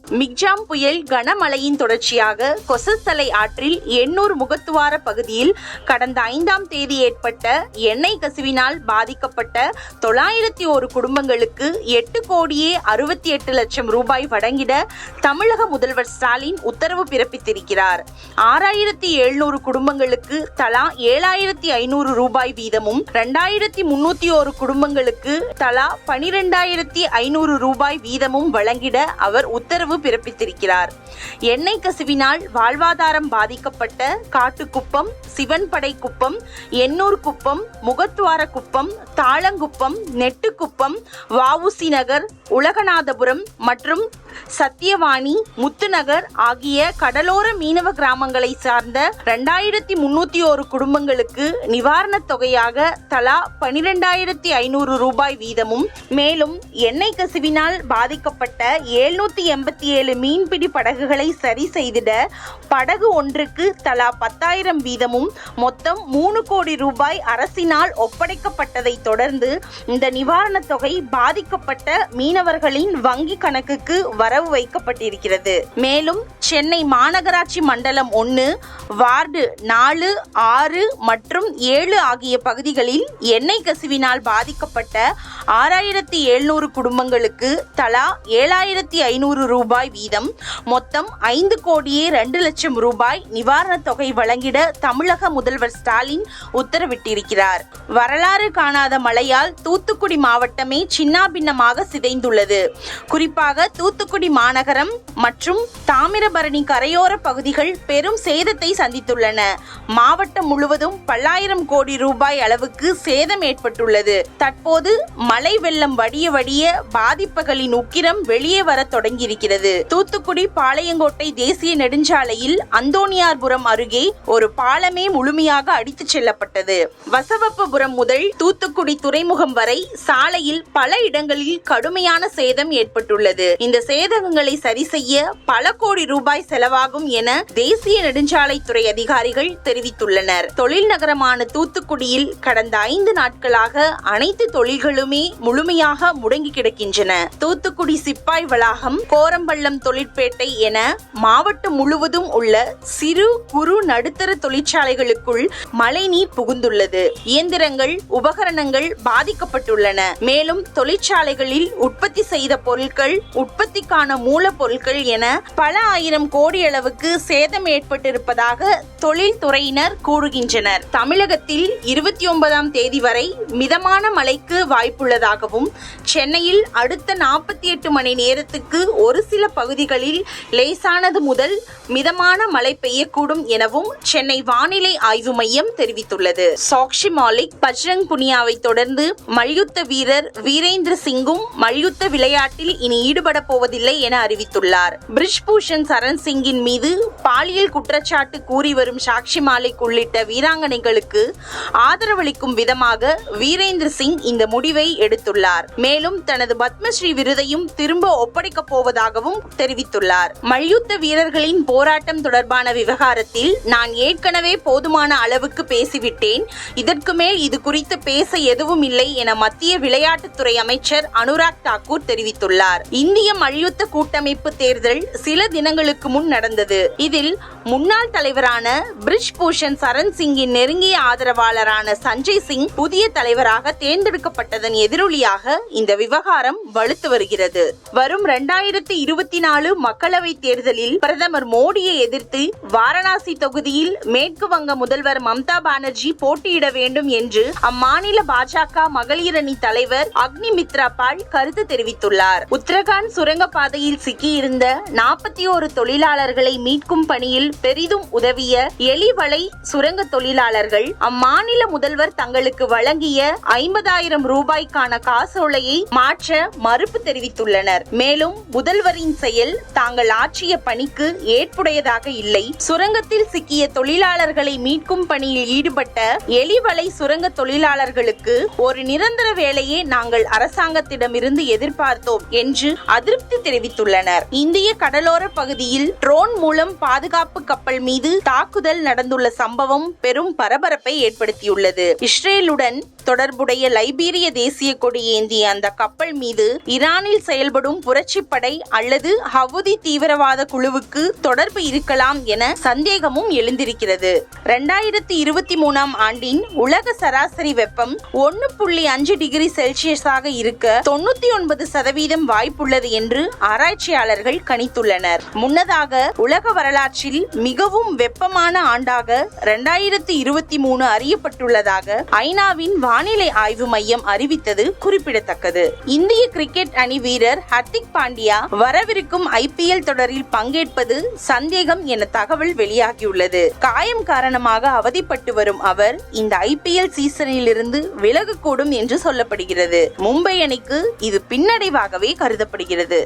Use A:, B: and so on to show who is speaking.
A: Michaung புயல் கனமழையின் தொடர்ச்சியாக கொசஸ்தலை ஆற்றில் எண்ணூர் முகத்துவார பகுதியில் கடந்த 5ஆம் தேதி ஏற்பட்ட எண்ணெய் கசிவினால் பாதிக்கப்பட்ட 901 குடும்பங்களுக்கு 8,68,00,000 ரூபாய் வழங்கிட தமிழக முதல்வர் ஸ்டாலின் உத்தரவு பிறப்பித்திருக்கிறார். 6,700 குடும்பங்களுக்கு தலா 7,500 ரூபாய் வீதமும் 2,301 குடும்பங்களுக்கு தலா 12,500 ரூபாய் வீதமும் வழங்கிட அவர் உத்தரவு பிறப்பித்திருக்கிறார். எண்ணெய் கசிவினால் வாழ்வாதாரம் பாதிக்கப்பட்ட காட்டுக்குப்பம், சிவன்படை குப்பம், எண்ணூர் குப்பம், முகத்துவார குப்பம், தாளங்குப்பம், நெட்டுக்குப்பம், வஉசி நகர், உலகநாதபுரம் மற்றும் சத்தியவாணி, முத்துநகர் ஆகிய கடலோர மீனவ கிராமங்களை சார்ந்த 2,301 குடும்பங்களுக்கு நிவாரணத் தொகையாக தலா 12,500 ரூபாய் வீதமும், மேலும் எண்ணெய் கசிவினால் பாதிக்கப்பட்ட 787 மீன்பிடி படகுகளை சரி செய்திட படகு ஒன்றுக்கு தலா 10,000 வீதமும் மொத்தம் 3 கோடி ரூபாய் அரசினால் ஒப்படைக்கப்பட்டதை தொடர்ந்து இந்த நிவாரணத் தொகை பாதிக்கப்பட்ட மீனவர்களின் வங்கி கணக்குக்கு வரவு வைக்கப்பட்டிருக்கிறது. மேலும் சென்னை மாநகராட்சி மண்டலம் 1, வார்டு 4, 6 மற்றும் 7 ஆகிய பகுதிகளில் எண்ணெய் கசிவினால் பாதிக்கப்பட்ட 6,700 குடும்பங்களுக்கு தலா 7,500 ரூபாய் வீதம் மொத்தம் 5,02,00,000 ரூபாய் நிவாரணத் தொகை வழங்கிட தமிழக முதல்வர் ஸ்டாலின் உத்தரவிட்டிருக்கிறார். வரலாறு காணாத மழையால் தூத்துக்குடி மாவட்டமே சின்னாபின்னமாக சிதைந்துள்ளது. குறிப்பாக தூத்துக்குடி மாநகரம் மற்றும் தாமிரபரணி கரையோர பகுதிகள் பெரும் சேதத்தை சந்தித்துள்ளன. மாவட்டம் முழுவதும் பல்லாயிரம் கோடி ரூபாய் அளவுக்கு சேதம் ஏற்பட்டுள்ளது. தற்போது மழை வெள்ளம் வடிய வடிய பாதிப்புகளின் உக்கிரம் வெளியே வர தொடங்கியிருக்கிறது. தூத்துக்குடி பாளையங்கோட்டை தேசிய நெடுஞ்சாலையில் அந்தோணியார்புரம் அருகே ஒரு பாலமே முழுமையாக அடித்துச் செல்லப்பட்டது. வசவப்பபுரம் முதல் தூத்துக்குடி துறைமுகம் வரை சாலையில் பல இடங்களில் கடுமையான சேதம் ஏற்பட்டுள்ளது. இந்த சேதங்களை சரி செய்ய பல கோடி ரூபாய் செலவாகும் என தேசிய நெடுஞ்சாலைத்துறை அதிகாரிகள் தெரிவித்துள்ளனர். தொழில் நகரமான தூத்துக்குடியில் கடந்த 5 நாட்களாக அனைத்து தொழில்களுமே முழுமையாக முடங்கி கிடக்கின்றன. தூத்துக்குடி சிப்பாய் வளாகம், கோரம்பள்ளம் தொழிற்பேட்டை என மாவட்டம் முழுவதும் உள்ள சிறு குறு நடுத்தர தொழிற்சாலைகளுக்குள் மழைநீர் புகுந்துள்ளது. இயந்திரங்கள், உபகரணங்கள் பாதிக்கப்பட்டுள்ளன. மேலும் தொழிற்சாலைகளில் உற்பத்தி செய்த பொருட்கள், உற்பத்திக்கான மூலப்பொருட்கள் என பல ஆயிரம் கோடி அளவுக்கு சேதம் ஏற்பட்டிருப்பதாக தொழில்துறையினர் கூறுகின்றனர். தமிழகத்தில் 29ஆம் தேதி வரை மிதமான மழைக்கு வாய்ப்புள்ளதாகவும், சென்னையில் அடுத்த 48 மணி நேரத்துக்கு ஒரு சில பகுதிகளில் லேசானது முதல் மிதமான மழை பெய்யக்கூடும் எனவும் சென்னை வானிலை ஆய்வு மையம் தெரிவித்துள்ளது. சாக்ஷி மாலிக், பஜ்ரங் புனியாவை தொடர்ந்து மல்யுத்த வீரர் வீரேந்திர சிங்கும் மல்யுத்த விளையாட்டில் இனி ஈடுபட போவதில்லை என அறிவித்துள்ளார். பிரிஜ்பூஷன் சரண் சிங்கின் மீது பாலியல் குற்றச்சாட்டு கூறி வரும் சாக்ஷி மாலிக் உள்ளிட்ட வீராங்கனைகளுக்கு ஆதரவளிக்கும் விதமாக வீரேந்திர சிங் இந்த முடிவை எடுத்துள்ளார். மேலும் தனது பத்மஸ்ரீ விருதையும் திரும்ப ஒப்படைக்கப் போவதாகவும் தெரிவித்துள்ளார். மல்யுத்த வீரர்களின் போராட்டம் தொடர்பான விவகாரத்தில் நான் ஏற்கனவே போதுமான அளவுக்கு பேசிவிட்டேன். இதற்கு மேல் இது குறித்து பேச எதுவும் இல்லை என மத்திய விளையாட்டுத்துறை அமைச்சர் அனுராக் தாக்கூர் தெரிவித்துள்ளார். இந்திய மல்யுத்த கூட்டமைப்பு தேர்தல் சில தினங்களுக்கு முன் நடந்தது. இதில் முன்னாள் தலைவரான பிரிஜ்பூஷன் சரண் சிங்கின் நெருங்கிய ஆதரவாளரான சஞ்சய் சிங் புதிய தலைவராக தேர்ந்தெடுக்கப்பட்டதன் எதிரொலியாக இந்த விவகாரம் வலுத்து வருகிறது. வரும் 2024 மக்களவை தேர்தலில் பிரதமர் மோடியை எதிர்த்து வாரணாசி தொகுதியில் மேற்கு வங்க முதல்வர் மம்தா பானர்ஜி போட்டியிட வேண்டும் என்று அம்மாநில பாஜக மகளிர் அணி தலைவர் அக்னி மித்ரா பால் கருத்து தெரிவித்துள்ளார். உத்தரகாண்ட் சுரங்கப்பாதையில் சிக்கியிருந்த 41 தொழிலாளர்களை மீட்கும் பணியில் பெரிதும் உதவிய எலிவளை சுரங்க தொழிலாளர்கள் அம்மாநில முதல்வர் தங்களுக்கு வழங்கிய 50,000 ரூபாய்க்கான காசோலையை மாற்ற மறுப்பு தெரிவித்துள்ளனர். மேலும் முதல்வரின் செயல் தாங்கள் ஆற்றிய பணிக்கு ஏற்புடையதாக இல்லை. சுரங்கத்தில் சிக்கிய தொழிலாளர்களை மீட்கும் பணியில் ஈடுபட்ட எலிவளை சுரங்க தொழிலாளர்களுக்கு ஒரு நிரந்தர வேலையை நாங்கள் அரசாங்கத்திடமிருந்து எதிர்பார்த்தோம் என்று அதிருப்தி தெரிவித்துள்ளனர். இந்திய கடலோர பகுதியில் ட்ரோன் மூலம் பாதுகாப்பு கப்பல் மீது தாக்குதல் நடந்துள்ள சம்பவம் பெரும் பரபரப்பை ஏற்படுத்தியுள்ளது. இஸ்ரேலுடன் தொடர்புடைய லைபீரிய தேசிய கொடி ஏந்திய அந்த கப்பல் மீது ஈரானில் செயல்படும் புரட்சிப்படை அல்லது அல்லது ஹவுதி தீவிரவாத குழுவுக்கு தொடர்பு இருக்கலாம் என சந்தேகமும் எழுந்திருக்கிறது. 2023 ஆண்டின் உலக சராசரி வெப்பம் 1.5 டிகிரி செல்சியஸாக இருக்க 99% வாய்ப்புள்ளது என்று ஆராய்ச்சியாளர்கள் கணித்துள்ளனர். முன்னதாக உலக வரலாற்றில் மிகவும் வெப்பமான ஆண்டாக 2023 அறியப்பட்டுள்ளதாக ஐநாவின் வானிலை ஆய்வு மையம் அறிவித்தது குறிப்பிடத்தக்கது. இந்திய கிரிக்கெட் அணி வீரர் ஹர்திக் பாண்டியா வரவிருக்கும் IPL தொடரில் பங்கேற்பது சந்தேகம் என தகவல் வெளியாகியுள்ளது. காயம் காரணமாக அவதிப்பட்டு வரும் அவர் இந்த IPL சீசனில் இருந்து விலகக்கூடும் என்று சொல்லப்படுகிறது. மும்பை அணிக்கு இது பின்னடைவாகவே கருதப்படுகிறது.